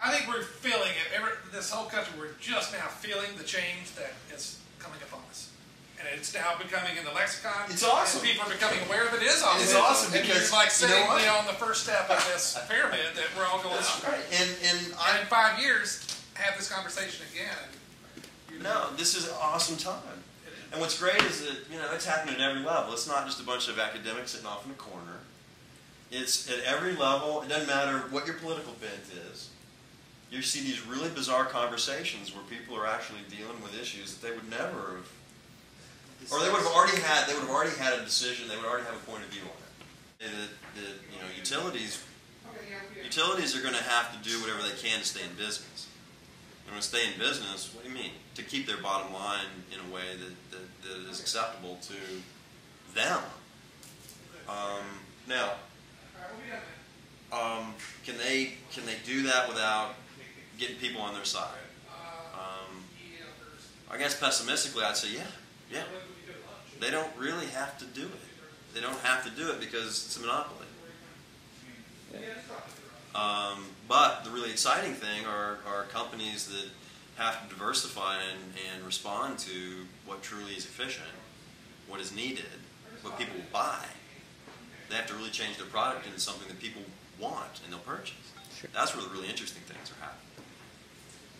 I think we're feeling it. This whole country, we're just now feeling the change that is coming upon us. And it's now becoming in the lexicon. It's awesome. And people are becoming aware of it. It is awesome. It's awesome and because, you're like sitting you know on the first step of this pyramid that we're all going That's through. right. And in 5 years, have this conversation again. No, this is an awesome time. And what's great is that, you know, it's happening at every level. It's not just a bunch of academics sitting off in the corner. It's at every level. It doesn't matter what your political bent is. You see these really bizarre conversations where people are actually dealing with issues that they would never have, or they would have already had. They would have already had a decision. They would already have a point of view on it. You know, utilities are going to have to do whatever they can to stay in business. And when stay in business, what do you mean? To keep their bottom line in a way that is acceptable to them. Now, can they do that without getting people on their side? I guess pessimistically, I'd say yeah. They don't really have to do it. They don't have to do it because it's a monopoly. But the really exciting thing are companies that have to diversify and respond to what truly is efficient, what is needed, what people will buy. They have to really change their product into something that people want and they'll purchase. Sure. That's where the really interesting things are happening.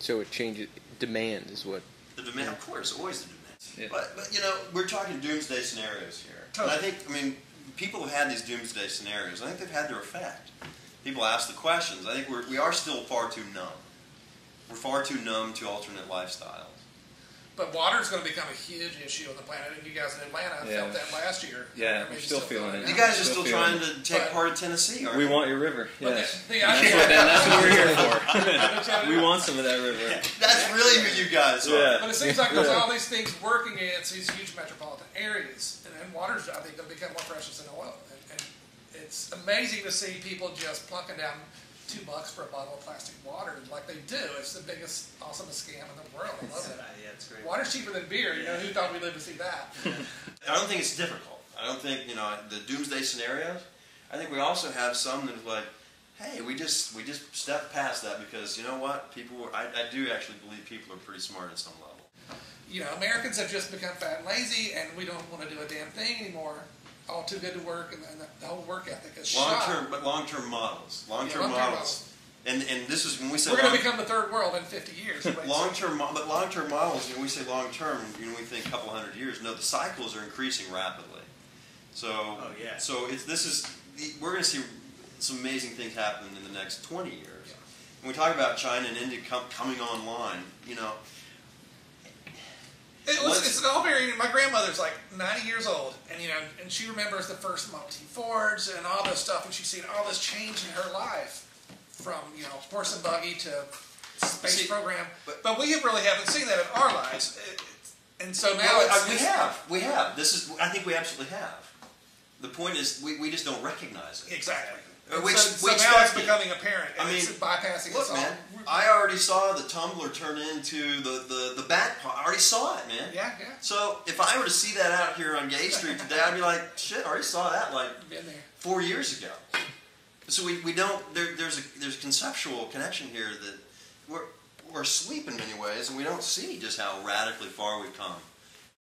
So it changes, demand is what? The demand, of course, always the demand. Yeah. But you know, we're talking doomsday scenarios here. And I think, people have had these doomsday scenarios. I think they've had their effect. People ask the questions. I think we are still far too numb. We're far too numb to alternate lifestyles. But water is going to become a huge issue on the planet, and you guys in Atlanta felt that last year. Yeah, we're still feeling it. You guys are still trying to take part of Tennessee, aren't you? We want your river. Yes. That's what we're here for. We want some of that river. That's really who you guys are. Yeah. But it seems like there's all these things working against these huge metropolitan areas, and water's, I think, going to become more precious than oil. And it's amazing to see people just plunking down $2 for a bottle of plastic water like they do. It's the biggest, awesomest scam in the world. I love it. Yeah, it's great. Water's cheaper than beer. You know, who thought we'd live to see that? I don't think it's difficult. I don't think, you know, the doomsday scenarios. I think we also have some that is like, hey, we just stepped past that because, you know what, I do actually believe people are pretty smart at some level. You know, Americans have just become fat and lazy, and we don't want to do a damn thing anymore. All too good to work, and the whole work ethic is shot. But long-term models. Long-term models. And this is when we say we're going to become the third world in 50 years. long-term models. When we say long-term, we think a couple hundred years. No, the cycles are increasing rapidly. So, we're going to see some amazing things happen in the next 20 years. Yeah. When we talk about China and India coming online, you know. It's all very. My grandmother's like 90 years old, and you know, and she remembers the first Model T Fords and all this stuff, and she's seen all this change in her life, from horse and buggy to space program. But we really haven't seen that in our lives, and so now we have. I think we absolutely have. The point is, we just don't recognize it. Exactly. So now it's becoming apparent, and it's bypassing us all. Man, I already saw the tumbler turn into the bat pot. I already saw it, man. Yeah. So if I were to see that out here on Gay Street today, I'd be like, shit, I already saw that like 4 years ago. So we don't. There's a conceptual connection here that we're asleep in many ways, and we don't see just how radically far we've come.